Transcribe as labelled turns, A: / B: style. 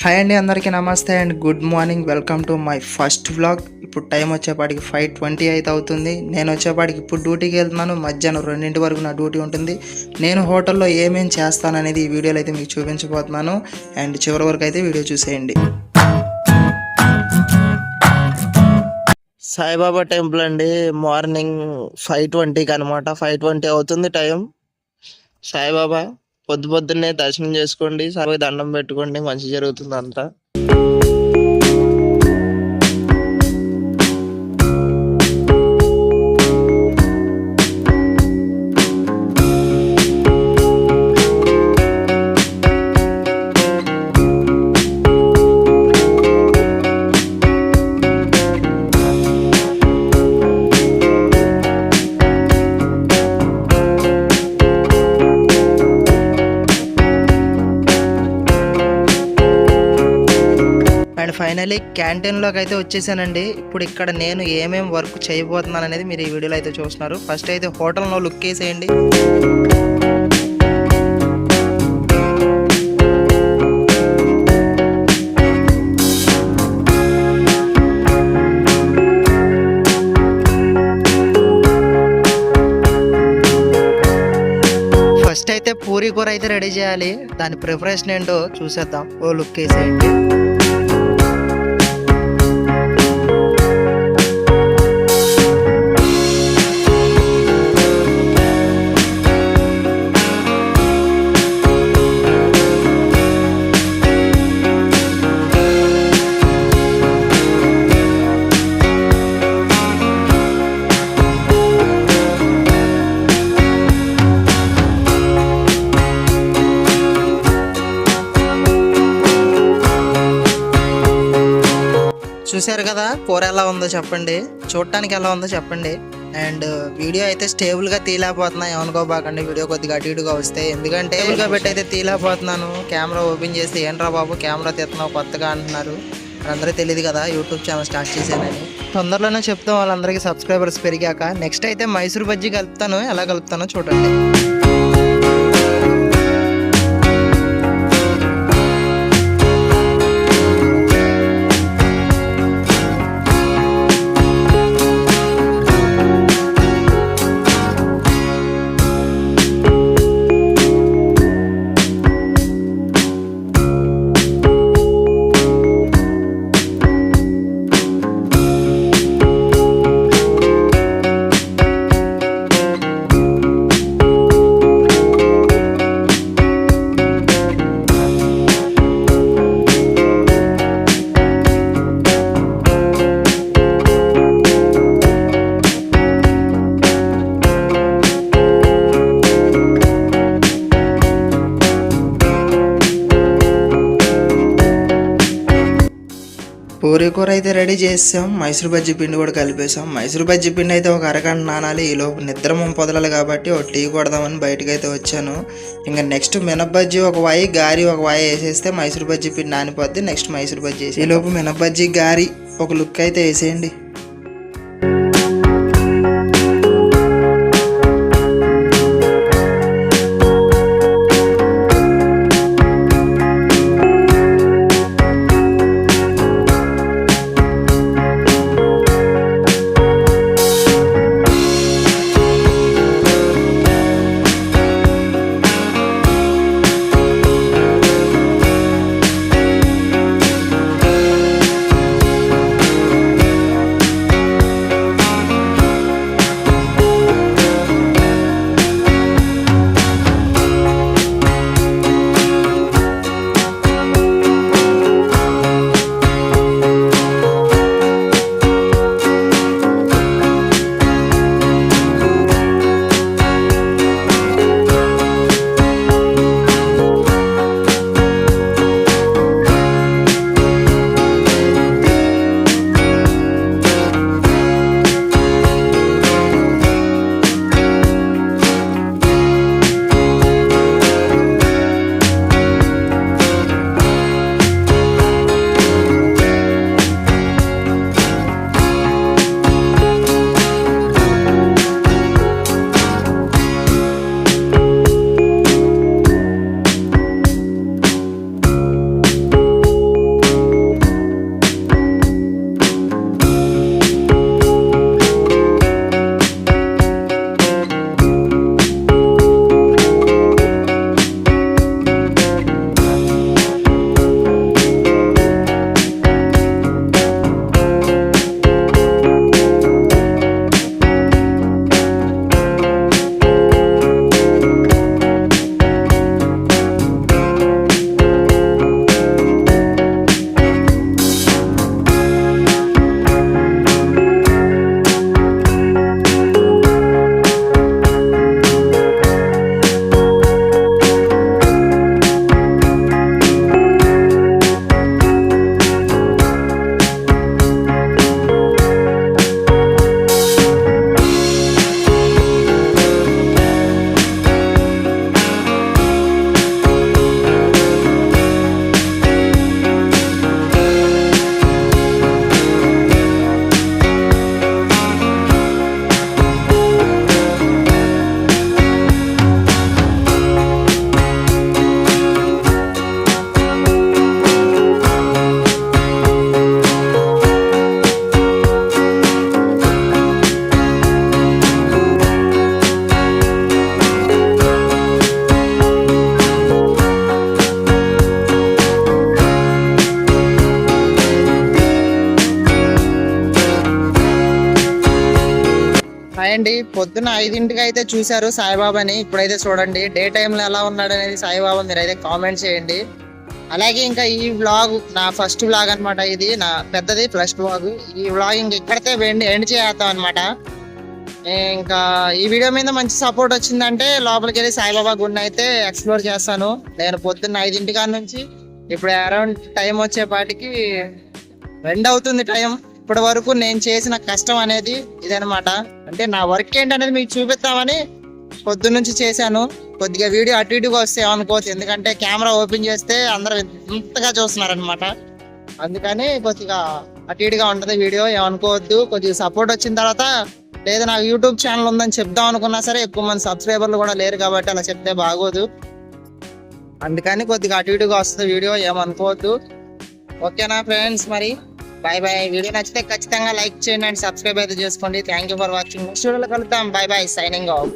A: Hi అండి, అందరికీ నమస్తే and good morning. Welcome to my first vlog. ఇప్పుడు టైం వచ్చేపాటికి 5:20 అయితే అవుతుంది. నేను వచ్చేపాటికి ఇప్పుడు డ్యూటీకి వెళ్తున్నాను. మధ్యాహ్నం 2 వరకు నా డ్యూటీ ఉంటుంది. నేను హోటల్లో ఏమేమి చేస్తాననేది ఈ వీడియోలో అయితే మీకు చూపించబోతున్నాను. అండ్ చివరి వరకు అయితే వీడియో చూసేయండి. సాయిబాబా టెంపుల్ అండి. మార్నింగ్ 5:20కి అనమాట. 5:20 అవుతుంది టైం. సాయిబాబా పొద్దున్నే దర్శనం చేసుకోండి, సాయిబాబా దండం పెట్టుకోండి, మంచి జరుగుతుంది అంతా. అండ్ ఫైనలీ క్యాంటీన్లోకి అయితే వచ్చేసానండి. ఇప్పుడు ఇక్కడ నేను ఏమేమి వర్క్ చేయబోతున్నాను అనేది మీరు ఈ వీడియోలో అయితే చూస్తున్నారు. ఫస్ట్ అయితే హోటల్లో లుక్ వేసేయండి. ఫస్ట్ అయితే పూరీ కూర అయితే రెడీ చేయాలి. దాని ప్రిపరేషన్ ఏంటో చూసేద్దాం. ఓ లుక్ వేసేయండి. చూసారు కదా కూర ఎలా ఉందో చెప్పండి, చూడటానికి ఎలా ఉందో చెప్పండి. అండ్ వీడియో అయితే స్టేబుల్గా తీయలేకపోతున్నా, ఏమనుకోబాకండి. వీడియో కొద్దిగా అటు ఇటుగా వస్తే, ఎందుకంటే స్టేబుల్గా పెట్టి అయితే తీయలేకపోతున్నాను. కెమెరా ఓపెన్ చేస్తే ఏంట్రా బాబు కెమెరా తీస్తున్నావు కొత్తగా అంటున్నారు. అందరూ తెలియదు కదా యూట్యూబ్ ఛానల్ స్టార్ట్ చేశానని. తొందరలోనే చెప్తాం వాళ్ళందరికీ సబ్స్క్రైబర్స్ పెరిగాక. నెక్స్ట్ అయితే మైసూర్ బజ్జీ కలుపుతాను, ఎలా కలుపుతానో చూడండి. పూరీ కూర అయితే రెడీ చేసాం. మైసూర్ బజ్జీ పిండి కూడా కలిపేసాం. మైసూర్ బజ్జీ పిండి అయితే ఒక అరగంట నానాలి. ఈలోపు నిద్ర పొదలాలి కాబట్టి ఒక టీ కొడదామని బయటకు అయితే వచ్చాను. ఇంకా నెక్స్ట్ మినపబజ్జీ ఒక వాయి, గారి ఒక వాయి వేసేస్తే మైసూర్ బజ్జీ పిండి నానిపోద్ది. నెక్స్ట్ మైసూర్ బజ్జీ వేసి ఈలోపు మినపబజ్జీ గారి ఒక లుక్ అయితే వేసేయండి. ఏంటి పొద్దున్న 5ంటికి అయితే చూశారు సాయిబాబాని, ఇప్పుడైతే చూడండి డే టైంలో ఎలా ఉన్నాడు అనేది సాయిబాబా మీరైతే కామెంట్ చేయండి. అలాగే ఇంకా ఈ వ్లాగ్ నా ఫస్ట్ వ్లాగ్ అనమాట, ఇది నా పెద్దది ఫస్ట్ వ్లాగ్. ఈ వ్లాగ్ ఇంక ఇక్కడితే ఎండ్ చేద్దాం అనమాట. ఇంకా ఈ వీడియో మీద మంచి సపోర్ట్ వచ్చిందంటే లోపలికి వెళ్ళి సాయిబాబా గుడిని అయితే ఎక్స్ప్లోర్ చేస్తాను. నేను పొద్దున్న 5ంటి నుంచి ఇప్పుడు అరౌండ్ టైం వచ్చేపాటికి 2 అవుతుంది టైం. ఇప్పటి వరకు నేను చేసిన కష్టం అనేది ఇదనమాట. అంటే నా వర్క్ ఏంటనేది మీకు చూపిస్తామని పొద్దున్న నుంచి చేశాను. కొద్దిగా వీడియో అటు ఇటుగా వస్తే ఏమనుకోవచ్చు, ఎందుకంటే కెమెరా ఓపెన్ చేస్తే అందరూ ఇంతగా చూస్తున్నారనమాట. అందుకని కొద్దిగా అటు ఇటుగా ఉంటుంది వీడియో, ఏమనుకోవద్దు. కొద్దిగా సపోర్ట్ వచ్చిన తర్వాత, లేదా నాకు యూట్యూబ్ ఛానల్ ఉందని చెప్దాం అనుకున్నా సరే ఎక్కువ మంది సబ్స్క్రైబర్లు కూడా లేరు కాబట్టి అలా చెప్తే బాగోదు. అందుకని కొద్దిగా అటు ఇటుగా వస్తుంది వీడియో, ఏమనుకోవద్దు. ఓకేనా ఫ్రెండ్స్, మరి బాయ్ బాయ్. వీడియో నచ్చితే ఖచ్చితంగా లైక్ చేయండి అండ్ సబ్స్క్రైబ్ అయితే చేసుకోండి. Thank you for watching. Next వీడియోలో కలుద్దాం. Bye bye, signing of.